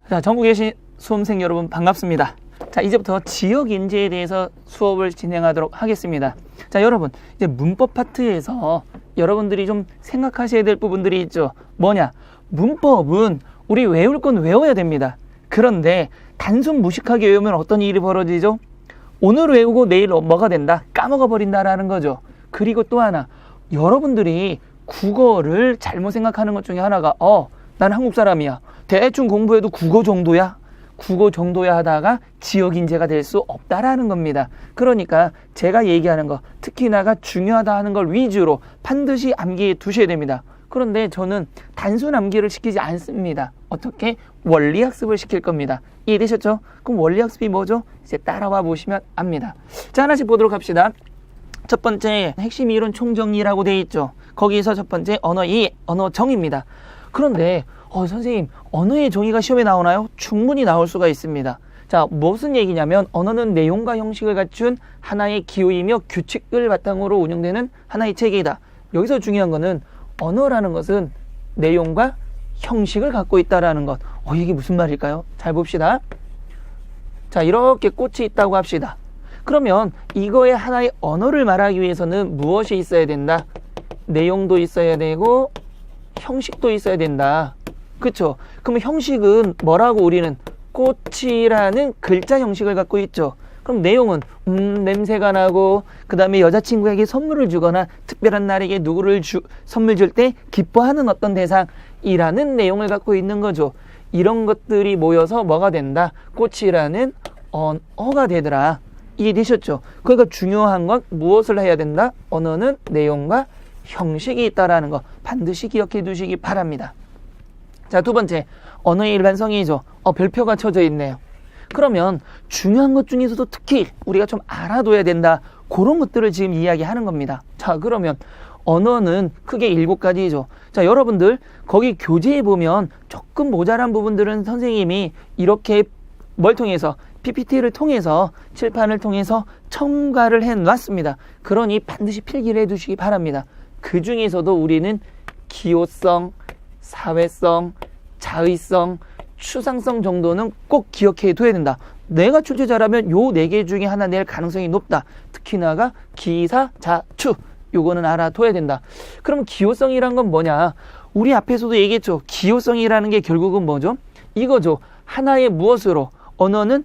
자, 전국에 계신 수험생 여러분 반갑습니다. 자, 이제부터 지역 인재에 대해서 수업을 진행하도록 하겠습니다. 자, 여러분, 이제 문법 파트에서 여러분들이 좀 생각하셔야 될 부분들이 있죠. 뭐냐? 문법은 우리 외울 건 외워야 됩니다. 그런데 단순 무식하게 외우면 어떤 일이 벌어지죠? 오늘 외우고 내일 뭐가 된다? 까먹어 버린다라는 거죠. 그리고 또 하나, 여러분들이 국어를 잘못 생각하는 것 중에 하나가 난 한국 사람이야. 대충 공부해도 국어 정도야? 국어 정도야 하다가 지역 인재가 될 수 없다라는 겁니다. 그러니까 제가 얘기하는 거, 특히나가 중요하다 하는 걸 위주로 반드시 암기해 두셔야 됩니다. 그런데 저는 단순 암기를 시키지 않습니다. 어떻게? 원리 학습을 시킬 겁니다. 이해되셨죠? 그럼 원리 학습이 뭐죠? 이제 따라와 보시면 압니다. 자, 하나씩 보도록 합시다. 첫 번째, 핵심 이론 총정리라고 되어 있죠. 거기서 첫 번째, 언어의 언어정의입니다. 그런데 선생님, 언어의 정의가 시험에 나오나요? 충분히 나올 수가 있습니다. 자, 무슨 얘기냐면 언어는 내용과 형식을 갖춘 하나의 기호이며 규칙을 바탕으로 운영되는 하나의 체계이다. 여기서 중요한 거는 언어라는 것은 내용과 형식을 갖고 있다라는 것. 이게 무슨 말일까요? 잘 봅시다. 자, 이렇게 꽃이 있다고 합시다. 그러면 이거의 하나의 언어를 말하기 위해서는 무엇이 있어야 된다? 내용도 있어야 되고 형식도 있어야 된다. 그쵸? 그럼 형식은 뭐라고 우리는 꽃이라는 글자 형식을 갖고 있죠. 그럼 내용은 냄새가 나고 그 다음에 여자친구에게 선물을 주거나 특별한 날에게 누구를 선물 줄 때 기뻐하는 어떤 대상이라는 내용을 갖고 있는 거죠. 이런 것들이 모여서 뭐가 된다? 꽃이라는 언어가 되더라. 이해되셨죠? 그러니까 중요한 건 무엇을 해야 된다? 언어는 내용과 형식이 있다라는 거 반드시 기억해 두시기 바랍니다. 자, 두 번째, 언어의 일반성이죠. 별표가 쳐져 있네요. 그러면 중요한 것 중에서도 특히 우리가 좀 알아둬야 된다. 그런 것들을 지금 이야기하는 겁니다. 자, 그러면 언어는 크게 7가지죠. 자, 여러분들 거기 교재에 보면 조금 모자란 부분들은 선생님이 이렇게 뭘 통해서 PPT를 통해서 칠판을 통해서 첨가를 해 놨습니다. 그러니 반드시 필기를 해 두시기 바랍니다. 그 중에서도 우리는 기호성, 사회성, 자의성, 추상성 정도는 꼭 기억해 둬야 된다. 내가 출제자라면 요 4개 중에 하나 낼 가능성이 높다. 특히나가 기사, 자, 추. 요거는 알아둬야 된다. 그럼 기호성이란 건 뭐냐? 우리 앞에서도 얘기했죠. 기호성이라는 게 결국은 뭐죠? 이거죠. 하나의 무엇으로? 언어는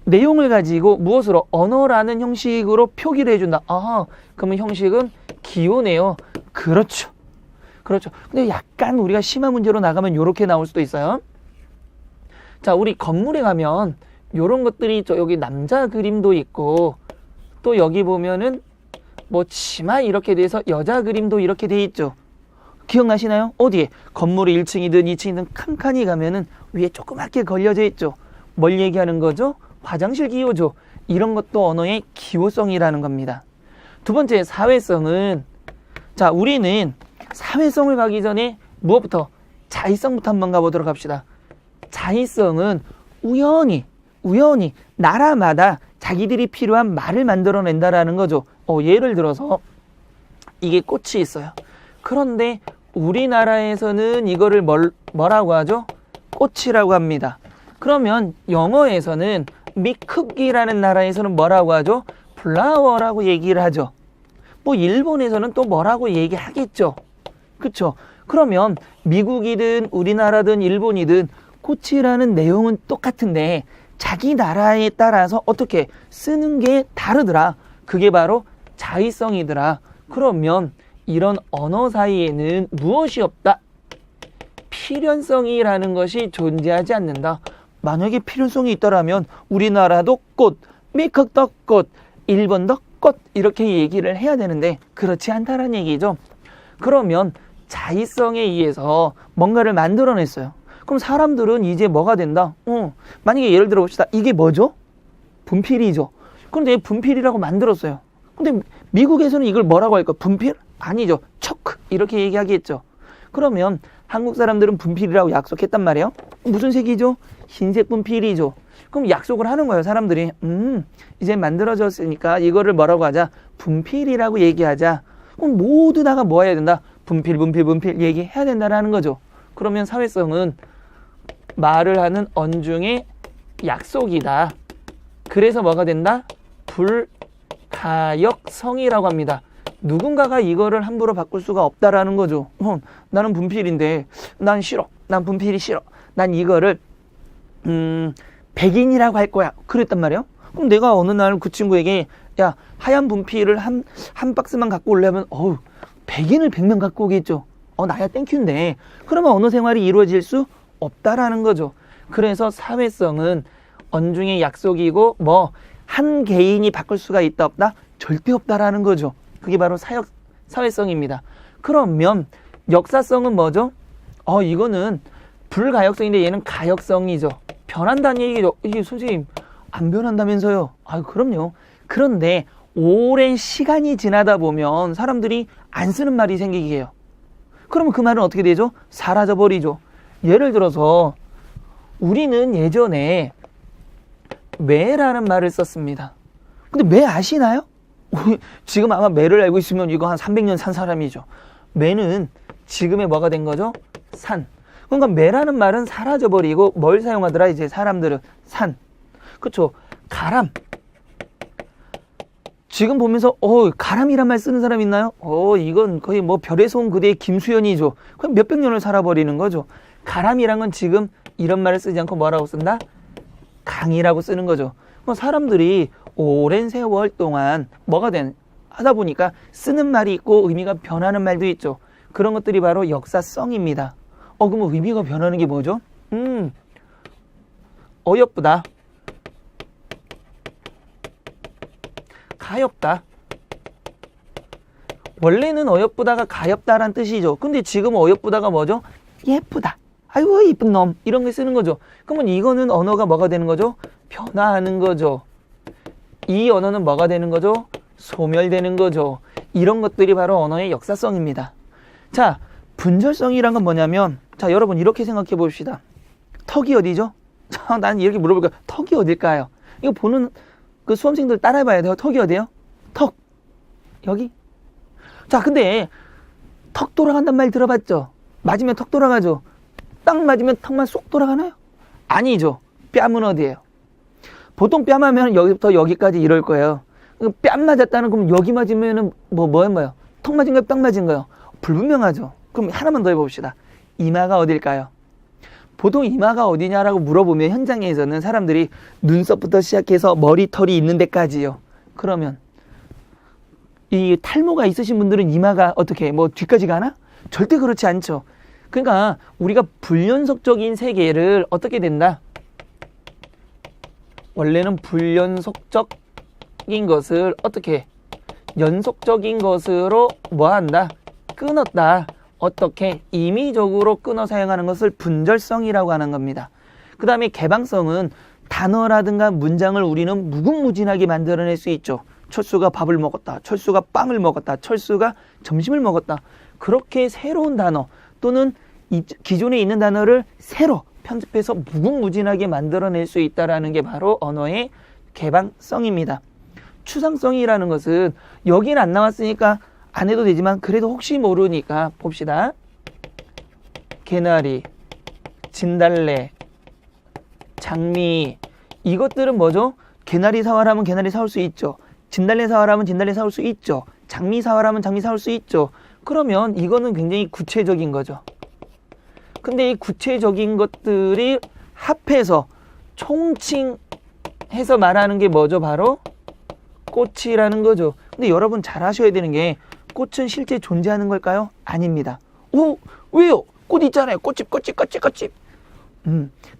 내용을 가지고 무엇으로? 언어라는 형식으로 표기를 해준다. 그러면 형식은 기호네요. 그렇죠. 근데 약간 우리가 심한 문제로 나가면 이렇게 나올 수도 있어요. 자, 우리 건물에 가면 이런 것들이 있죠. 여기 남자 그림도 있고 또 여기 보면은 뭐 치마 이렇게 돼서 여자 그림도 이렇게 돼 있죠. 기억나시나요? 어디에? 건물이 1층이든 2층이든 칸칸이 가면은 위에 조그맣게 걸려져 있죠. 뭘 얘기하는 거죠? 화장실 기호죠. 이런 것도 언어의 기호성이라는 겁니다. 두 번째, 사회성은, 자, 우리는 사회성을 가기 전에 무엇부터? 자의성부터 한번 가보도록 합시다. 자의성은 우연히 나라마다 자기들이 필요한 말을 만들어낸다라는 거죠. 예를 들어서 이게 꽃이 있어요. 그런데 우리나라에서는 이거를 뭐라고 하죠? 꽃이라고 합니다. 그러면 영어에서는 미쿡이라는 나라에서는 뭐라고 하죠? 플라워라고 얘기를 하죠. 뭐 일본에서는 또 뭐라고 얘기하겠죠. 그쵸? 그러면 미국이든 우리나라든 일본이든 꽃이라는 내용은 똑같은데 자기 나라에 따라서 어떻게 쓰는 게 다르더라. 그게 바로 자의성이더라. 그러면 이런 언어 사이에는 무엇이 없다? 필연성이라는 것이 존재하지 않는다. 만약에 필연성이 있다라면 우리나라도 꽃, 미국도 꽃, 일본도 꽃 이렇게 얘기를 해야 되는데 그렇지 않다는 얘기죠. 그러면 자의성에 의해서 뭔가를 만들어냈어요. 그럼 사람들은 이제 뭐가 된다? 만약에 예를 들어 봅시다. 이게 뭐죠? 분필이죠. 그런데 분필이라고 만들었어요. 근데 미국에서는 이걸 뭐라고 할까? 분필? 아니죠. 초크 이렇게 얘기하겠죠. 그러면 한국 사람들은 분필이라고 약속했단 말이에요. 무슨 색이죠? 흰색 분필이죠. 그럼 약속을 하는 거예요. 사람들이 이제 만들어졌으니까 이거를 뭐라고 하자? 분필이라고 얘기하자. 그럼 모두 다가 뭐 해야 된다? 분필 얘기해야 된다라는 거죠. 그러면 사회성은 말을 하는 언중의 약속이다. 그래서 뭐가 된다? 불가역성이라고 합니다. 누군가가 이거를 함부로 바꿀 수가 없다라는 거죠. 나는 분필인데 난 싫어. 난 분필이 싫어. 난 이거를 백인이라고 할 거야. 그랬단 말이에요. 그럼 내가 어느 날 그 친구에게 야, 하얀 분필을 한 박스만 갖고 오려면 백인을 100명 갖고 오겠죠. 나야 땡큐인데 그러면 언어 생활이 이루어질 수 없다라는 거죠. 그래서 사회성은 언중의 약속이고 한 개인이 바꿀 수가 있다 없다? 절대 없다라는 거죠. 그게 바로 사회성입니다. 그러면 역사성은 뭐죠? 이거는 불가역성인데 얘는 가역성이죠. 변한다는 얘기죠. 이게 선생님 안 변한다면서요? 그럼요. 그런데 오랜 시간이 지나다 보면 사람들이 안 쓰는 말이 생기게 해요. 그러면 그 말은 어떻게 되죠? 사라져 버리죠. 예를 들어서 우리는 예전에 매라는 말을 썼습니다. 근데 매 아시나요? 지금 아마 매를 알고 있으면 이거 한 300년 산 사람이죠. 매는 지금의 뭐가 된 거죠? 산. 그러니까 매라는 말은 사라져 버리고 뭘 사용하더라? 이제 사람들은 산. 그렇죠. 가람. 지금 보면서 가람이란 말 쓰는 사람 있나요? 이건 거의 별에서 온 그대의 김수현이죠. 그럼 몇백 년을 살아버리는 거죠. 가람이란 건 지금 이런 말을 쓰지 않고 뭐라고 쓴다? 강이라고 쓰는 거죠. 사람들이 오랜 세월 동안 하다 보니까 쓰는 말이 있고 의미가 변하는 말도 있죠. 그런 것들이 바로 역사성입니다. 그러면 의미가 변하는 게 뭐죠? 어여쁘다. 가엽다. 원래는 어여쁘다가 가엽다란 뜻이죠. 근데 지금 어여쁘다가 뭐죠? 예쁘다. 아이고 이쁜 놈. 이런 걸 쓰는 거죠. 그러면 이거는 언어가 뭐가 되는 거죠? 변화하는 거죠. 이 언어는 뭐가 되는 거죠? 소멸되는 거죠. 이런 것들이 바로 언어의 역사성입니다. 자, 분절성이란 건 뭐냐면 여러분 이렇게 생각해 봅시다. 턱이 어디죠? 난 이렇게 물어볼까요? 턱이 어딜까요? 이거 보는 그 수험생들 따라해봐야 돼요. 턱이 어디예요? 턱. 여기. 자, 근데 턱 돌아간단 말 들어봤죠? 맞으면 턱 돌아가죠? 딱 맞으면 턱만 쏙 돌아가나요? 아니죠. 뺨은 어디예요? 보통 뺨 하면 여기부터 여기까지 이럴 거예요. 뺨 맞았다는 그럼 여기 맞으면은 뭐예요? 턱 맞은 거예요? 뺨 맞은 거예요? 불분명하죠. 그럼 하나만 더 해봅시다. 이마가 어딜까요? 보통 이마가 어디냐라고 물어보면 현장에서는 사람들이 눈썹부터 시작해서 머리털이 있는 데까지요. 그러면 이 탈모가 있으신 분들은 이마가 어떻게 뒤까지 가나? 절대 그렇지 않죠. 그러니까 우리가 불연속적인 세계를 어떻게 된다? 원래는 불연속적인 것을 어떻게 연속적인 것으로 뭐한다? 끊었다. 어떻게? 임의적으로 끊어 사용하는 것을 분절성이라고 하는 겁니다. 그 다음에 개방성은 단어라든가 문장을 우리는 무궁무진하게 만들어낼 수 있죠. 철수가 밥을 먹었다. 철수가 빵을 먹었다. 철수가 점심을 먹었다. 그렇게 새로운 단어 또는 기존에 있는 단어를 새로 편집해서 무궁무진하게 만들어낼 수 있다는 게 바로 언어의 개방성입니다. 추상성이라는 것은 여기는 안 나왔으니까 안 해도 되지만 그래도 혹시 모르니까 봅시다. 개나리, 진달래, 장미 이것들은 뭐죠? 개나리 사와라면 개나리 사올 수 있죠. 진달래 사와라면 진달래 사올 수 있죠. 장미 사와라면 장미 사올 수 있죠. 그러면 이거는 굉장히 구체적인 거죠. 근데 이 구체적인 것들이 합해서 총칭해서 말하는 게 뭐죠? 바로 꽃이라는 거죠. 근데 여러분 잘 아셔야 되는 게 꽃은 실제 존재하는 걸까요? 아닙니다. 왜요? 꽃 있잖아요. 꽃집.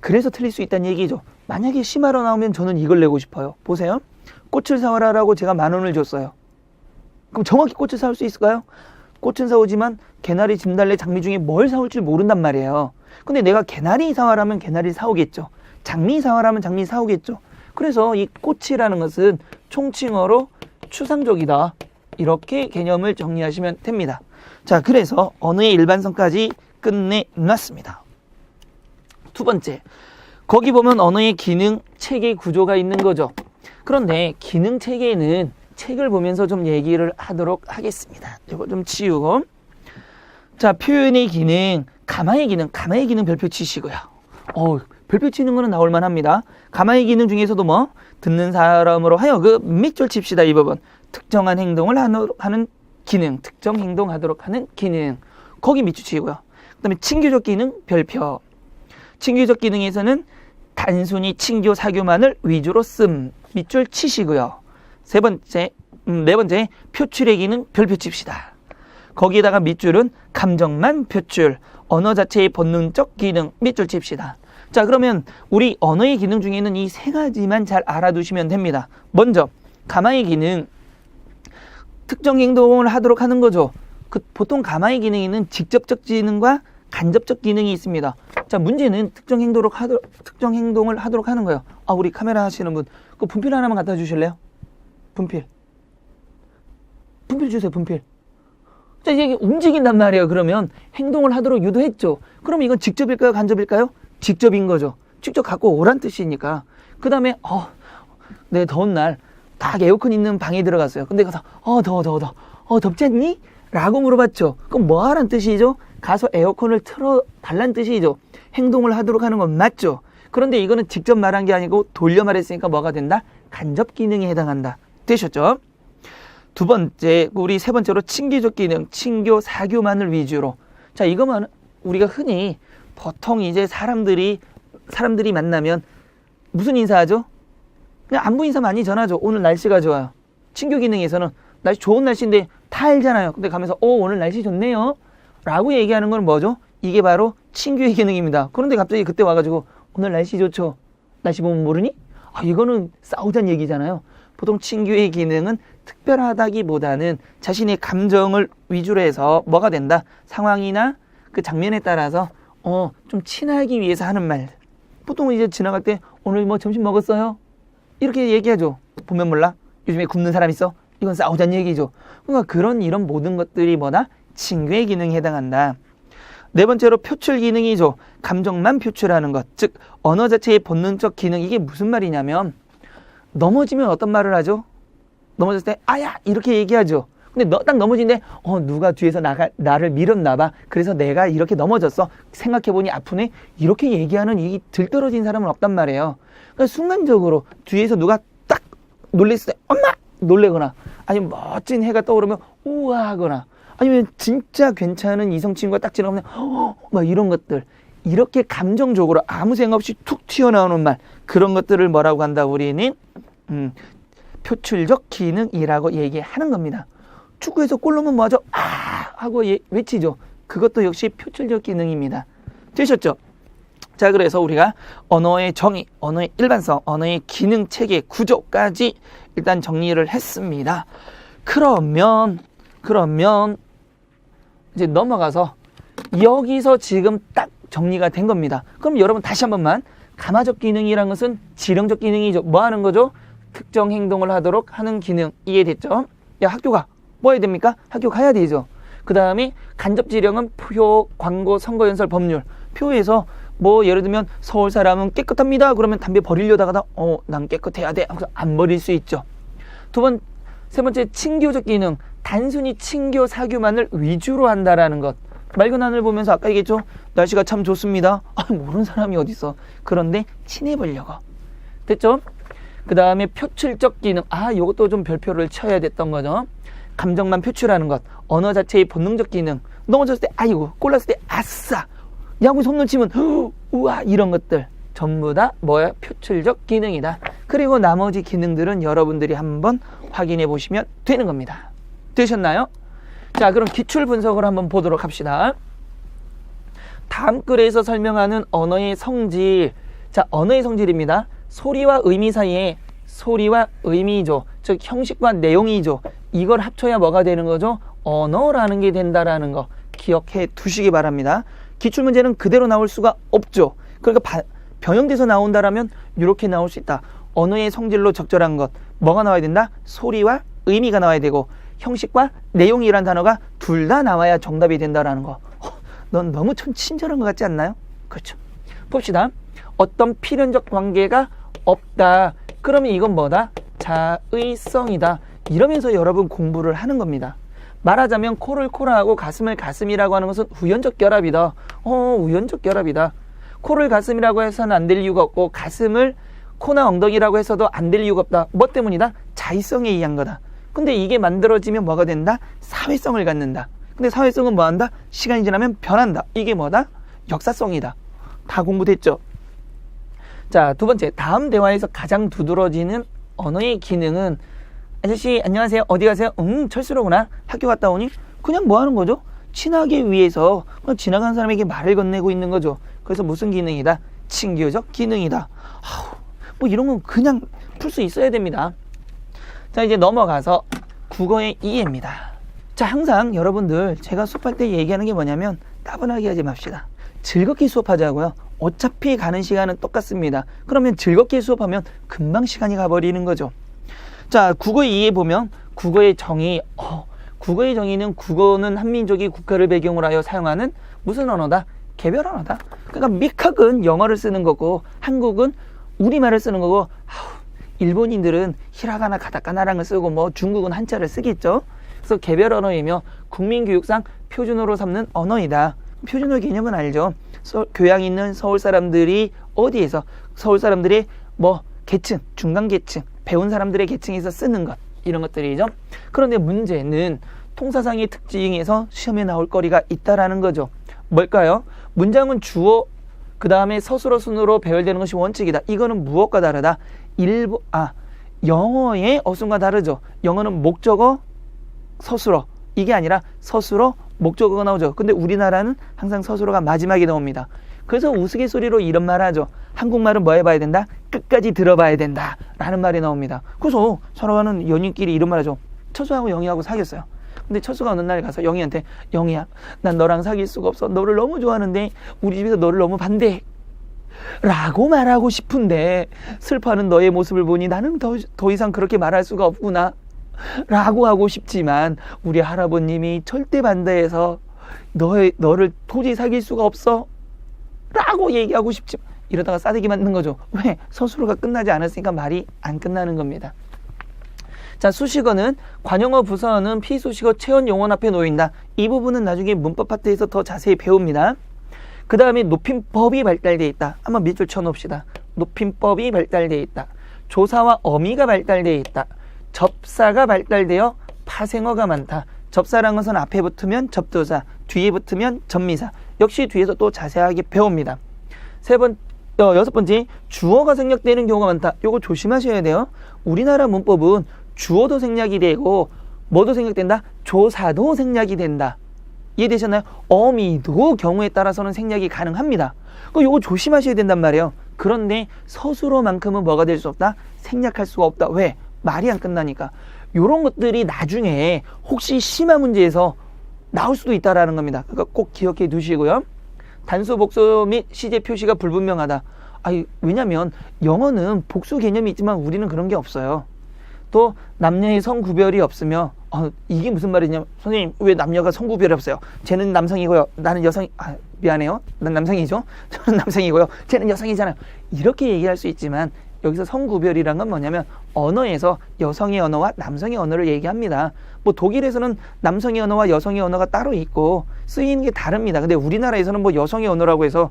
그래서 틀릴 수 있다는 얘기죠. 만약에 심하러 나오면 저는 이걸 내고 싶어요. 보세요. 꽃을 사오라고 제가 10,000원을 줬어요. 그럼 정확히 꽃을 사올 수 있을까요? 꽃은 사오지만 개나리, 진달래, 장미 중에 뭘 사올 줄 모른단 말이에요. 근데 내가 개나리 사와라면 개나리 사오겠죠. 장미 사와라면 장미 사오겠죠. 그래서 이 꽃이라는 것은 총칭어로 추상적이다. 이렇게 개념을 정리하시면 됩니다. 자, 그래서 언어의 일반성까지 끝내놨습니다. 두 번째, 거기 보면 언어의 기능, 체계, 구조가 있는 거죠. 그런데 기능 체계는 책을 보면서 좀 얘기를 하도록 하겠습니다. 이거 좀 치우고. 자, 표현의 기능, 가마의 기능 별표 치시고요. 별표 치는 거는 나올 만합니다. 가마의 기능 중에서도 뭐 듣는 사람으로 하여금 밑줄 칩시다. 이 부분 특정한 행동을 하는 기능, 특정 행동하도록 하는 기능, 거기 밑줄 치고요. 그 다음에 친교적 기능 별표. 친교적 기능에서는 단순히 친교 사교만을 위주로 씀, 밑줄 치시고요. 네 번째 표출의 기능 별표 칩시다. 거기에다가 밑줄은 감정만 표출, 언어 자체의 본능적 기능 밑줄 칩시다. 자, 그러면 우리 언어의 기능 중에는 이 세 가지만 잘 알아두시면 됩니다. 먼저 가마의 기능, 특정 행동을 하도록 하는 거죠. 보통 가마의 기능에는 직접적 기능과 간접적 기능이 있습니다. 자, 문제는 특정 행동을 하도록 하는 거예요. 아, 우리 카메라 하시는 분, 그 분필 하나만 갖다 주실래요? 분필 주세요. 분필. 자, 이게 움직인단 말이에요. 그러면 행동을 하도록 유도했죠. 그럼 이건 직접일까요? 간접일까요? 직접인 거죠. 직접 갖고 오란 뜻이니까. 그 다음에 네, 더운 날 딱 에어컨 있는 방에 들어갔어요. 근데 가서 더워. 덥지 않니? 라고 물어봤죠. 그럼 뭐 하란 뜻이죠? 가서 에어컨을 틀어 달란 뜻이죠. 행동을 하도록 하는 건 맞죠. 그런데 이거는 직접 말한 게 아니고 돌려 말했으니까 뭐가 된다? 간접 기능에 해당한다. 되셨죠? 두 번째, 우리 세 번째로 친교적 기능, 친교, 사교만을 위주로. 자, 이거만 우리가 흔히 보통 이제 사람들이 만나면 무슨 인사하죠? 그냥 안부 인사 많이 전하죠. 오늘 날씨가 좋아요. 친교 기능에서는 날씨 좋은 날씨인데 다 알잖아요. 근데 가면서 오늘 날씨 좋네요 라고 얘기하는 건 뭐죠? 이게 바로 친교의 기능입니다. 그런데 갑자기 그때 와가지고 오늘 날씨 좋죠? 날씨 보면 모르니? 이거는 싸우자는 얘기잖아요. 보통 친교의 기능은 특별하다기보다는 자신의 감정을 위주로 해서 뭐가 된다? 상황이나 그 장면에 따라서 좀 친하기 위해서 하는 말. 보통 이제 지나갈 때 오늘 뭐 점심 먹었어요? 이렇게 얘기하죠. 보면 몰라? 요즘에 굶는 사람 있어? 이건 싸우자는 얘기죠. 그러니까 이런 모든 것들이 뭐다? 친교의 기능에 해당한다. 네 번째로 표출 기능이죠. 감정만 표출하는 것. 즉 언어 자체의 본능적 기능. 이게 무슨 말이냐면 넘어지면 어떤 말을 하죠? 넘어졌을 때 아야 이렇게 얘기하죠. 근데 딱 넘어지는데 누가 뒤에서 나를 밀었나 봐. 그래서 내가 이렇게 넘어졌어. 생각해보니 아프네. 이렇게 얘기하는 이 들떨어진 사람은 없단 말이에요. 그러니까 순간적으로 뒤에서 누가 딱 놀랬을 때 엄마! 놀래거나 아니면 멋진 해가 떠오르면 우와 하거나 아니면 진짜 괜찮은 이성 친구가 딱 지나가면 막 이런 것들. 이렇게 감정적으로 아무 생각 없이 툭 튀어나오는 말. 그런 것들을 뭐라고 한다? 우리는 표출적 기능이라고 얘기하는 겁니다. 축구에서 골 넣으면 뭐하죠? 하고 외치죠. 그것도 역시 표출적 기능입니다. 되셨죠? 자, 그래서 우리가 언어의 정의, 언어의 일반성, 언어의 기능, 체계, 구조까지 일단 정리를 했습니다. 그러면 이제 넘어가서 여기서 지금 딱 정리가 된 겁니다. 그럼 여러분 다시 한 번만, 가마적 기능이란 것은 지령적 기능이죠. 뭐 하는 거죠? 특정 행동을 하도록 하는 기능. 이해됐죠? 야, 학교가 뭐 해야 됩니까? 학교 가야 되죠. 그 다음에 간접 지령은 표, 광고, 선거연설, 법률. 표에서 뭐 예를 들면 서울 사람은 깨끗합니다. 그러면 담배 버리려다가 난 깨끗해야 돼. 하면서 안 버릴 수 있죠. 세 번째 친교적 기능. 단순히 친교, 사교만을 위주로 한다라는 것. 맑은 하늘 보면서 아까 얘기했죠. 날씨가 참 좋습니다. 모르는 사람이 어딨어. 그런데 친해보려고. 됐죠? 그 다음에 표출적 기능. 요것도 좀 별표를 쳐야 됐던 거죠. 감정만 표출하는 것. 언어 자체의 본능적 기능. 넘어졌을 때 아이고, 골랐을 때 아싸. 야구 손 놓치면 우와, 이런 것들 전부 다 뭐야? 표출적 기능이다. 그리고 나머지 기능들은 여러분들이 한번 확인해 보시면 되는 겁니다. 되셨나요? 자, 그럼 기출 분석을 한번 보도록 합시다. 다음 글에서 설명하는 언어의 성질. 자, 언어의 성질입니다. 소리와 의미 사이에 소리와 의미죠. 즉 형식과 내용이죠. 이걸 합쳐야 뭐가 되는 거죠? 언어라는 게 된다라는 거 기억해 두시기 바랍니다. 기출문제는 그대로 나올 수가 없죠. 그러니까 변형돼서 나온다라면 이렇게 나올 수 있다. 언어의 성질로 적절한 것. 뭐가 나와야 된다? 소리와 의미가 나와야 되고 형식과 내용이란 단어가 둘 다 나와야 정답이 된다라는 거. 넌 너무 친절한 것 같지 않나요? 그렇죠. 봅시다. 어떤 필연적 관계가 없다. 그러면 이건 뭐다? 자의성이다. 이러면서 여러분 공부를 하는 겁니다. 말하자면 코를 코라하고 가슴을 가슴이라고 하는 것은 우연적 결합이다. 우연적 결합이다. 코를 가슴이라고 해서는 안 될 이유가 없고 가슴을 코나 엉덩이라고 해서도 안 될 이유가 없다. 뭐 때문이다? 자의성에 의한 거다. 근데 이게 만들어지면 뭐가 된다? 사회성을 갖는다. 근데 사회성은 뭐 한다? 시간이 지나면 변한다. 이게 뭐다? 역사성이다. 다 공부됐죠? 자, 두 번째, 다음 대화에서 가장 두드러지는 언어의 기능은 아저씨 안녕하세요. 어디 가세요? 철수로구나. 학교 갔다 오니? 그냥 뭐 하는 거죠? 친하기 위해서 지나가는 사람에게 말을 건네고 있는 거죠. 그래서 무슨 기능이다? 친교적 기능이다. 뭐 이런 건 그냥 풀 수 있어야 됩니다. 자, 이제 넘어가서 국어의 이해입니다. 자, 항상 여러분들 제가 수업할 때 얘기하는 게 뭐냐면 따분하게 하지 맙시다. 즐겁게 수업하자고요. 어차피 가는 시간은 똑같습니다. 그러면 즐겁게 수업하면 금방 시간이 가버리는 거죠. 자, 국어의 이해 보면 국어의 정의, 국어의 정의는 국어는 한민족이 국가를 배경으로 하여 사용하는 무슨 언어다? 개별 언어다. 그러니까 미국은 영어를 쓰는 거고 한국은 우리말을 쓰는 거고 일본인들은 히라가나 가타카나랑을 쓰고 뭐 중국은 한자를 쓰겠죠. 그래서 개별 언어이며 국민교육상 표준어로 삼는 언어이다. 표준어 개념은 알죠. 교양 있는 서울 사람들이 어디에서 서울 사람들의 뭐 계층, 중간 계층, 배운 사람들의 계층에서 쓰는 것 이런 것들이죠. 그런데 문제는 통사상의 특징에서 시험에 나올 거리가 있다라는 거죠. 뭘까요? 문장은 주어 그 다음에 서술어 순으로 배열되는 것이 원칙이다. 이거는 무엇과 다르다? 영어의 어순과 다르죠. 영어는 목적어, 서술어 이게 아니라 서술어, 목적어가 나오죠. 근데 우리나라는 항상 서술어가 마지막에 나옵니다. 그래서 우스갯소리로 이런 말 하죠. 한국말은 뭐 해봐야 된다? 끝까지 들어봐야 된다 라는 말이 나옵니다. 그래서 사랑하는 연인끼리 이런 말 하죠. 철수하고 영희하고 사귀었어요. 근데 철수가 어느 날 가서 영희한테 영희야 난 너랑 사귈 수가 없어. 너를 너무 좋아하는데 우리 집에서 너를 너무 반대해 라고 말하고 싶은데 슬퍼하는 너의 모습을 보니 나는 더 이상 그렇게 말할 수가 없구나 라고 하고 싶지만 우리 할아버님이 절대 반대해서 너를 도저히 사귈 수가 없어 라고 얘기하고 싶지 이러다가 싸대기 맞는 거죠. 왜? 서술어가 끝나지 않았으니까 말이 안 끝나는 겁니다. 자, 수식어는 관용어, 부사어는 피수식어, 체언, 용언 앞에 놓인다. 이 부분은 나중에 문법 파트에서 더 자세히 배웁니다. 그 다음에 높임법이 발달되어 있다. 한번 밑줄 쳐놓읍시다. 높임법이 발달되어 있다. 조사와 어미가 발달되어 있다. 접사가 발달되어 파생어가 많다. 접사라는 것은 앞에 붙으면 접두사, 뒤에 붙으면 접미사. 역시 뒤에서 또 자세하게 배웁니다. 여섯 번째, 주어가 생략되는 경우가 많다. 요거 조심하셔야 돼요. 우리나라 문법은 주어도 생략이 되고 뭐도 생략된다? 조사도 생략이 된다. 이해되셨나요? 어미도 경우에 따라서는 생략이 가능합니다. 요거 조심하셔야 된단 말이에요. 그런데 서술어만큼은 뭐가 될 수 없다? 생략할 수가 없다. 왜? 말이 안 끝나니까. 요런 것들이 나중에 혹시 심화 문제에서 나올 수도 있다라는 겁니다. 그러니까 꼭 기억해 두시고요. 단수, 복수 및 시제 표시가 불분명하다. 왜냐면 영어는 복수 개념이 있지만 우리는 그런 게 없어요. 또 남녀의 성구별이 없으며 이게 무슨 말이냐면 선생님 왜 남녀가 성구별이 없어요? 쟤는 남성이고요. 나는 여성. 미안해요. 난 남성이죠. 저는 남성이고요. 쟤는 여성이잖아요. 이렇게 얘기할 수 있지만 여기서 성구별이란 건 뭐냐면 언어에서 여성의 언어와 남성의 언어를 얘기합니다. 뭐 독일에서는 남성의 언어와 여성의 언어가 따로 있고 쓰이는 게 다릅니다. 근데 우리나라에서는 뭐 여성의 언어라고 해서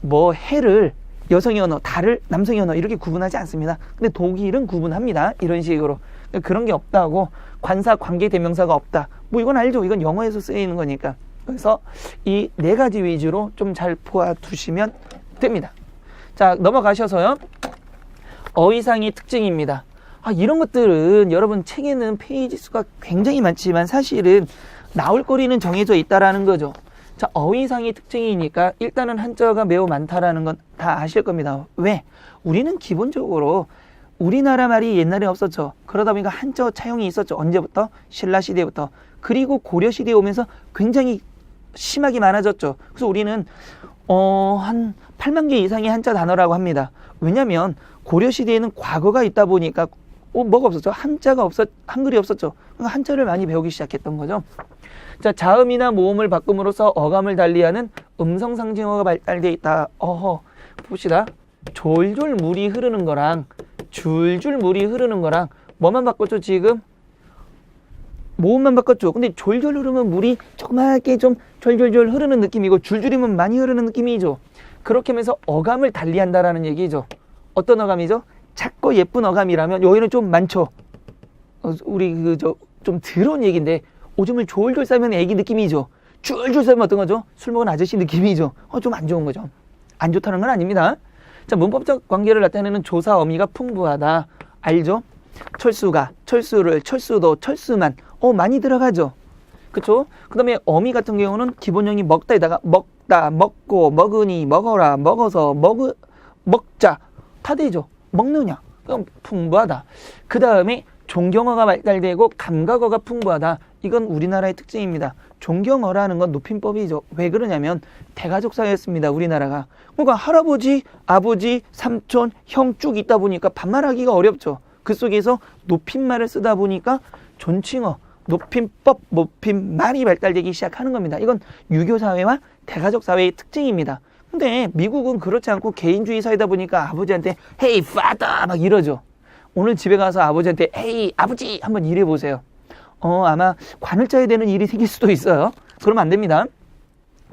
뭐 해를 여성의 언어, 달을 남성의 언어 이렇게 구분하지 않습니다. 근데 독일은 구분합니다. 이런 식으로. 그런 게 없다고 관사, 관계, 대명사가 없다. 뭐 이건 알죠. 이건 영어에서 쓰이는 거니까. 그래서 이 네 가지 위주로 좀 잘 보아두시면 됩니다. 자, 넘어가셔서요. 어휘상의 특징입니다. 이런 것들은 여러분 책에는 페이지 수가 굉장히 많지만 사실은 나올 거리는 정해져 있다라는 거죠. 자, 어휘상의 특징이니까 일단은 한자가 매우 많다라는 건 다 아실 겁니다. 왜? 우리는 기본적으로 우리나라 말이 옛날에 없었죠. 그러다 보니까 한자 차용이 있었죠. 언제부터? 신라시대부터. 그리고 고려시대에 오면서 굉장히 심하게 많아졌죠. 그래서 우리는 한 8만 개 이상의 한자 단어라고 합니다. 왜냐하면 고려시대에는 과거가 있다 보니까 뭐가 없었죠? 한글이 없었죠. 그러니까 한자를 많이 배우기 시작했던 거죠. 자, 자음이나 모음을 바꿈으로써 어감을 달리하는 음성상징어가 발달되어 있다. 봅시다. 졸졸 물이 흐르는 거랑 줄줄 물이 흐르는 거랑 뭐만 바꿨죠? 지금 모음만 바꿨죠. 근데 졸졸 흐르면 물이 조그맣게 좀 졸졸졸 흐르는 느낌이고 줄줄이면 많이 흐르는 느낌이죠. 그렇게 하면서 어감을 달리한다라는 얘기죠. 어떤 어감이죠? 작고 예쁜 어감이라면 여기는 좀 많죠. 우리 좀 더러운 얘기인데 오줌을 졸졸 싸면 애기 느낌이죠. 줄줄 싸면 어떤 거죠? 술 먹은 아저씨 느낌이죠. 좀 안 좋은 거죠. 안 좋다는 건 아닙니다. 자, 문법적 관계를 나타내는 조사 어미가 풍부하다. 알죠? 철수가, 철수를, 철수도, 철수만 많이 들어가죠. 그쵸? 그 다음에 어미 같은 경우는 기본형이 먹다에다가 먹다, 먹고, 먹으니, 먹어라, 먹어서, 먹자 다 되죠. 먹느냐. 그럼 풍부하다. 그 다음에 존경어가 발달되고 감각어가 풍부하다. 이건 우리나라의 특징입니다. 존경어라는 건 높임법이죠. 왜 그러냐면 대가족 사회였습니다. 우리나라가. 그러니까 할아버지, 아버지, 삼촌, 형 쭉 있다 보니까 반말하기가 어렵죠. 그 속에서 높임말을 쓰다 보니까 존칭어, 높임법, 높임말이 발달되기 시작하는 겁니다. 이건 유교 사회와 대가족 사회의 특징입니다. 근데 미국은 그렇지 않고 개인주의 사회다 보니까 아버지한테 헤이 파더 막 이러죠. 오늘 집에 가서 아버지한테 헤이 아버지 한번 일해 보세요. 아마 관을 짜야 되는 일이 생길 수도 있어요. 그러면 안 됩니다.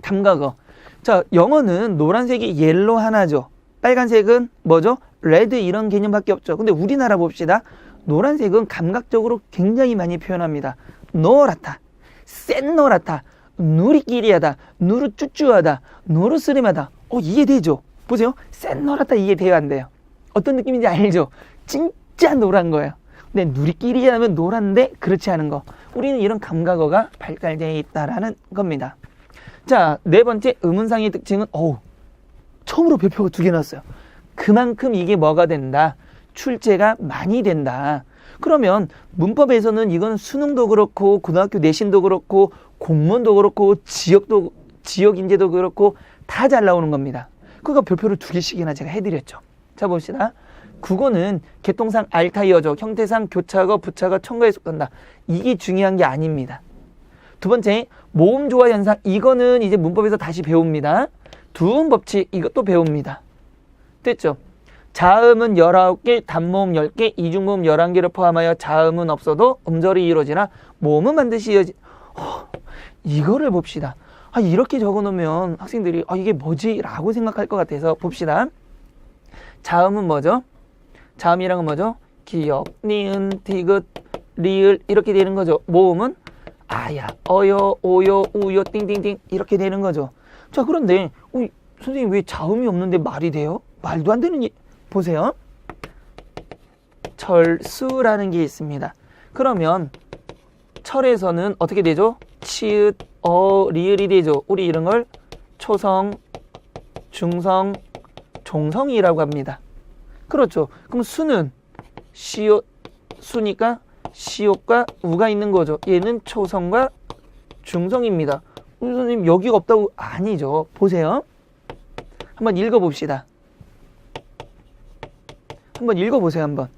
감각어. 자, 영어는 노란색이 옐로 하나죠. 빨간색은 뭐죠? 레드 이런 개념밖에 없죠. 근데 우리나라 봅시다. 노란색은 감각적으로 굉장히 많이 표현합니다. 노랗다, 센 노랗다, 누리끼리하다, 누르쭈쭈하다, 노르스름하다. 이해되죠? 보세요. 센 노랗다 이해돼요, 안 돼요? 어떤 느낌인지 알죠? 진짜 노란 거예요. 근데 누리끼리 하면 노란데 그렇지 않은 거. 우리는 이런 감각어가 발달되어 있다라는 겁니다. 자, 네 번째 의문상의 특징은 처음으로 별표가 2개 나왔어요. 그만큼 이게 뭐가 된다? 출제가 많이 된다. 그러면 문법에서는 이건 수능도 그렇고 고등학교 내신도 그렇고 공무원도 그렇고 지역 인재도 그렇고 다 잘 나오는 겁니다. 그러니까 별표를 2개씩이나 제가 해드렸죠. 자, 봅시다. 국어는 개통상 알타이어죠. 형태상 교차거, 부차거, 첨가에 속한다. 이게 중요한 게 아닙니다. 두 번째, 모음 조화 현상. 이거는 이제 문법에서 다시 배웁니다. 두음 법칙 이것도 배웁니다. 됐죠? 자음은 19개, 단모음 10개, 이중모음 11개를 포함하여 자음은 없어도 음절이 이루어지나 모음은 반드시 이거를 봅시다. 이렇게 적어놓으면 학생들이 이게 뭐지? 라고 생각할 것 같아서 봅시다. 자음은 뭐죠? 자음이란 건 뭐죠? 기역, 니은, 디귿, 리을 이렇게 되는 거죠. 모음은 아야, 어여, 오요, 우요, 띵띵띵 이렇게 되는 거죠. 자, 그런데 선생님 왜 자음이 없는데 말이 돼요? 말도 안 되는 보세요. 철수라는 게 있습니다. 그러면 철에서는 어떻게 되죠? 치읓, 리을이 되죠. 우리 이런 걸 초성, 중성, 종성이라고 합니다. 그렇죠. 그럼 수는 시옷, 수니까 시옷과 우가 있는 거죠. 얘는 초성과 중성입니다. 우리 선생님 여기가 없다고? 아니죠. 보세요. 한번 읽어봅시다. 한번 읽어보세요. 한번.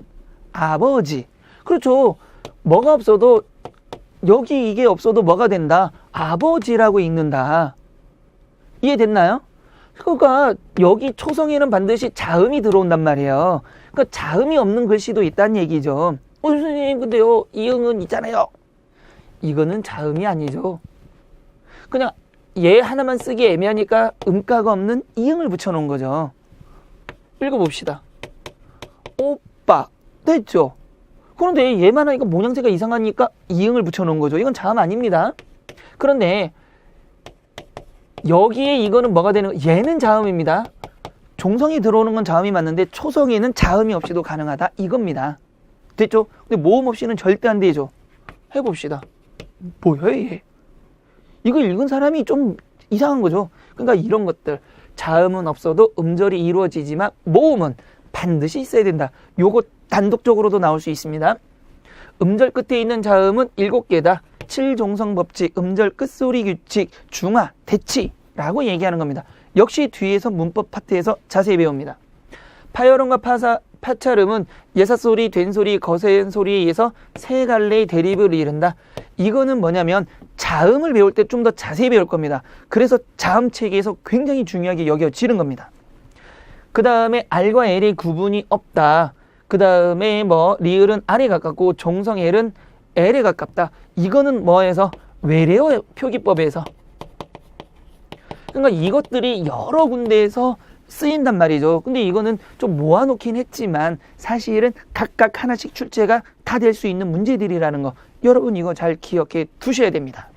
아버지. 그렇죠. 뭐가 없어도 여기 이게 없어도 뭐가 된다? 아버지라고 읽는다. 이해됐나요? 그러니까 여기 초성에는 반드시 자음이 들어온단 말이에요. 그러니까 자음이 없는 글씨도 있다는 얘기죠. 선생님 근데요 이응은 있잖아요. 이거는 자음이 아니죠. 그냥 얘 하나만 쓰기 애매하니까 음가가 없는 이응을 붙여놓은 거죠. 읽어봅시다. 오빠 됐죠? 그런데 얘만 하니까 모양새가 이상하니까 이응을 붙여놓은 거죠. 이건 자음 아닙니다. 그런데 여기에 이거는 뭐가 되는 거예요? 얘는 자음입니다. 종성이 들어오는 건 자음이 맞는데 초성에는 자음이 없이도 가능하다 이겁니다. 됐죠? 근데 모음 없이는 절대 안 되죠. 해봅시다. 뭐야 얘? 이거 읽은 사람이 좀 이상한 거죠. 그러니까 이런 것들 자음은 없어도 음절이 이루어지지만 모음은 반드시 있어야 된다. 요거 단독적으로도 나올 수 있습니다. 음절 끝에 있는 자음은 7개다. 7종성 법칙, 음절 끝소리 규칙, 중화, 대치라고 얘기하는 겁니다. 역시 뒤에서 문법 파트에서 자세히 배웁니다. 파열음과 파찰음은 예사소리, 된소리, 거센소리에 의해서 세 갈래의 대립을 이룬다. 이거는 뭐냐면 자음을 배울 때 좀 더 자세히 배울 겁니다. 그래서 자음 체계에서 굉장히 중요하게 여겨지는 겁니다. 그 다음에 R과 L의 구분이 없다. 그 다음에 리을은 R에 가깝고 종성 L은 L에 가깝다. 이거는 뭐에서? 외래어 표기법에서. 그러니까 이것들이 여러 군데에서 쓰인단 말이죠. 근데 이거는 좀 모아놓긴 했지만 사실은 각각 하나씩 출제가 다 될 수 있는 문제들이라는 거, 여러분 이거 잘 기억해 두셔야 됩니다.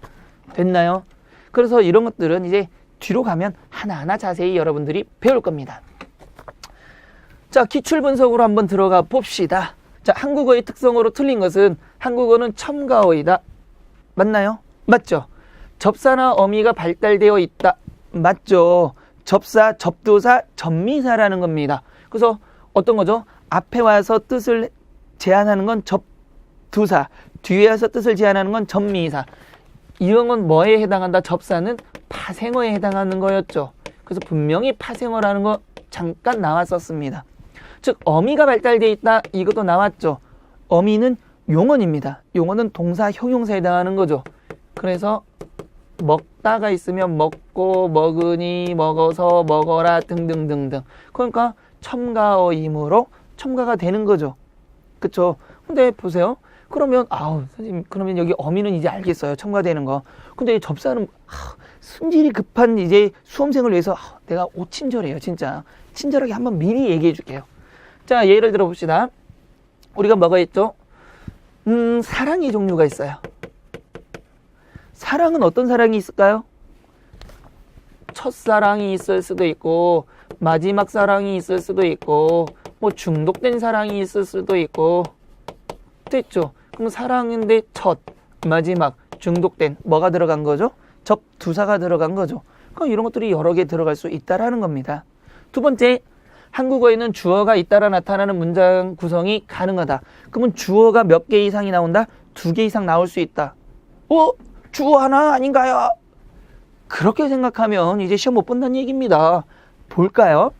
됐나요? 그래서 이런 것들은 이제 뒤로 가면 하나하나 자세히 여러분들이 배울 겁니다. 자, 기출분석으로 한번 들어가 봅시다. 자, 한국어의 특성으로 틀린 것은 한국어는 첨가어이다. 맞나요? 맞죠? 접사나 어미가 발달되어 있다. 맞죠? 접사, 접두사, 접미사라는 겁니다. 그래서 어떤 거죠? 앞에 와서 뜻을 제한하는 건 접두사, 뒤에 와서 뜻을 제한하는 건 접미사. 이런 건 뭐에 해당한다? 접사는 파생어에 해당하는 거였죠. 그래서 분명히 파생어라는 거 잠깐 나왔었습니다. 즉 어미가 발달되어 있다, 이것도 나왔죠. 어미는 용언입니다. 용언은 동사, 형용사에 해당하는 거죠. 그래서 먹다가 있으면 먹고, 먹으니, 먹어서, 먹어라 등등등등. 그러니까 첨가어이므로 첨가가 되는 거죠. 그쵸? 근데 보세요. 그러면 선생님, 그러면 여기 어미는 이제 알겠어요. 첨가되는 거. 근데 접사는 승질이 급한 이제 수험생을 위해서 내가 오친절해요. 진짜 친절하게 한번 미리 얘기해 줄게요. 자, 예를 들어 봅시다. 우리가 뭐가 있죠? 사랑의 종류가 있어요. 사랑은 어떤 사랑이 있을까요? 첫사랑이 있을 수도 있고, 마지막 사랑이 있을 수도 있고, 뭐 중독된 사랑이 있을 수도 있고. 됐죠? 그럼 사랑인데 첫, 마지막, 중독된, 뭐가 들어간 거죠? 접두사가 들어간 거죠. 그럼 이런 것들이 여러 개 들어갈 수 있다라는 겁니다. 두 번째, 한국어에는 주어가 잇따라 나타나는 문장 구성이 가능하다. 그러면 주어가 몇 개 이상이 나온다? 2개 이상 나올 수 있다. 주어 하나 아닌가요? 그렇게 생각하면 이제 시험 못 본다는 얘기입니다. 볼까요?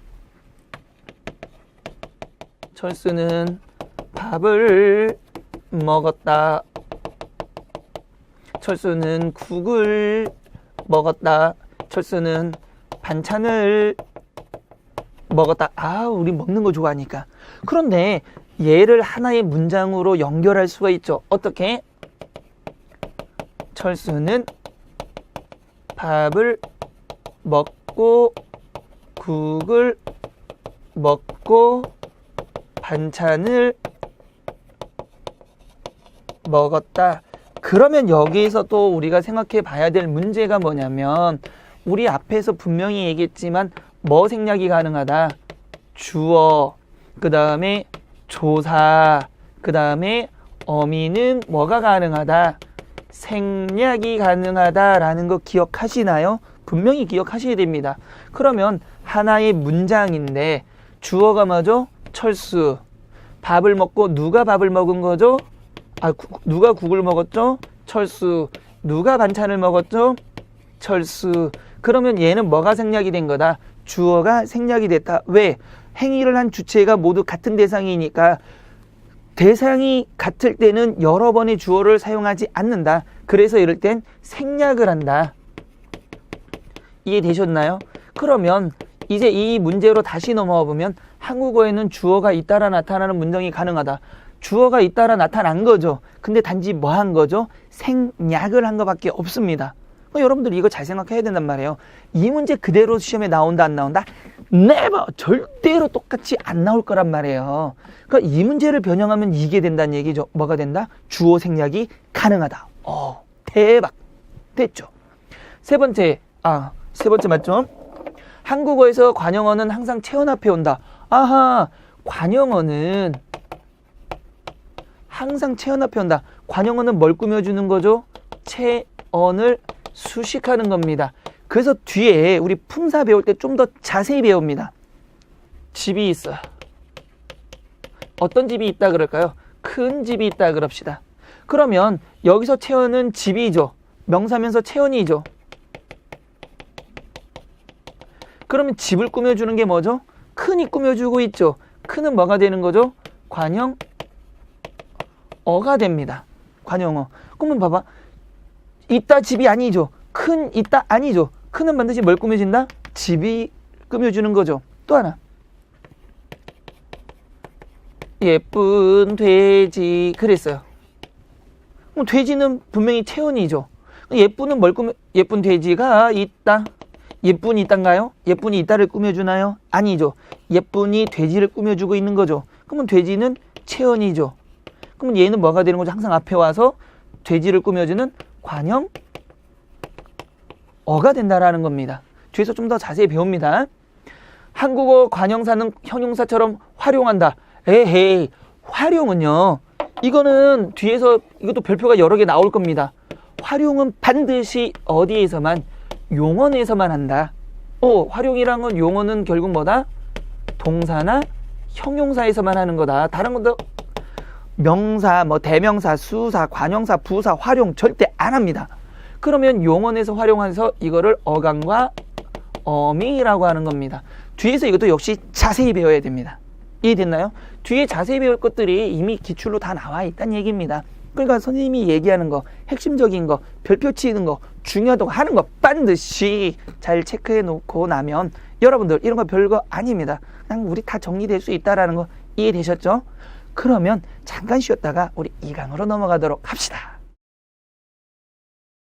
철수는 밥을 먹었다. 철수는 국을 먹었다. 철수는 반찬을 먹었다. 우리 먹는 거 좋아하니까. 그런데 얘를 하나의 문장으로 연결할 수가 있죠. 어떻게? 철수는 밥을 먹고 국을 먹고 반찬을 먹었다. 그러면 여기에서 또 우리가 생각해 봐야 될 문제가 뭐냐면, 우리 앞에서 분명히 얘기했지만 뭐 생략이 가능하다? 주어, 그 다음에 조사, 그 다음에 어미는 뭐가 가능하다? 생략이 가능하다라는 거 기억하시나요? 분명히 기억하셔야 됩니다. 그러면 하나의 문장인데 주어가 뭐죠? 철수. 밥을 먹고 누가 밥을 먹은 거죠? 누가 국을 먹었죠? 철수. 누가 반찬을 먹었죠? 철수. 그러면 얘는 뭐가 생략이 된 거다? 주어가 생략이 됐다. 왜? 행위를 한 주체가 모두 같은 대상이니까 대상이 같을 때는 여러 번의 주어를 사용하지 않는다. 그래서 이럴 땐 생략을 한다. 이해되셨나요? 그러면 이제 이 문제로 다시 넘어와 보면 한국어에는 주어가 잇따라 나타나는 문장이 가능하다. 주어가 잇따라 나타난 거죠. 근데 단지 뭐 한 거죠? 생략을 한 것밖에 없습니다. 여러분들 이거 잘 생각해야 된단 말이에요. 이 문제 그대로 시험에 나온다 안 나온다? never! 절대로 똑같이 안 나올 거란 말이에요. 그러니까 이 문제를 변형하면 이게 된다는 얘기죠. 뭐가 된다? 주어 생략이 가능하다. 대박! 됐죠? 세 번째 맞죠? 한국어에서 관용어는 항상 체언 앞에 온다. 관용어는 항상 체언 앞에 온다. 관용어는 뭘 꾸며주는 거죠? 체언을 수식하는 겁니다. 그래서 뒤에 우리 품사 배울 때 좀 더 자세히 배웁니다. 집이 있어요. 어떤 집이 있다 그럴까요? 큰 집이 있다 그럽시다. 그러면 여기서 체언은 집이죠. 명사면서 체언이죠. 그러면 집을 꾸며주는 게 뭐죠? 큰이 꾸며주고 있죠. 큰은 뭐가 되는 거죠? 관용어가 됩니다. 관용어. 그러면 봐봐. 있다 집이 아니죠. 큰 있다 아니죠. 큰은 반드시 뭘 꾸며진다? 집이 꾸며주는 거죠. 또 하나. 예쁜 돼지 그랬어요. 돼지는 분명히 체언이죠. 예쁜 돼지가 있다. 예쁜이 있단가요? 예쁜이 이따를 꾸며주나요? 아니죠. 예쁜이 돼지를 꾸며주고 있는 거죠. 그러면 돼지는 체언이죠. 그러면 얘는 뭐가 되는 거죠? 항상 앞에 와서 돼지를 꾸며주는 관형 어가 된다라는 겁니다. 뒤에서 좀 더 자세히 배웁니다. 한국어 관형사는 형용사처럼 활용한다. 에헤이, 활용은요. 이거는 뒤에서 이것도 별표가 여러 개 나올 겁니다. 활용은 반드시 어디에서만? 용언에서만 한다. 활용이란 건 용언은 결국 뭐다? 동사나 형용사에서만 하는 거다. 다른 것도 명사, 대명사, 수사, 관형사, 부사, 활용 절대 안 합니다. 그러면 용언에서 활용해서 이거를 어감과 어미라고 하는 겁니다. 뒤에서 이것도 역시 자세히 배워야 됩니다. 이해됐나요? 뒤에 자세히 배울 것들이 이미 기출로 다 나와 있다는 얘기입니다. 그러니까 선생님이 얘기하는 거, 핵심적인 거, 별표 치는 거, 중요하다고 하는 거 반드시 잘 체크해 놓고 나면 여러분들 이런 거 별거 아닙니다. 그냥 우리 다 정리될 수 있다라는 거 이해되셨죠? 그러면 잠깐 쉬었다가 우리 2강으로 넘어가도록 합시다.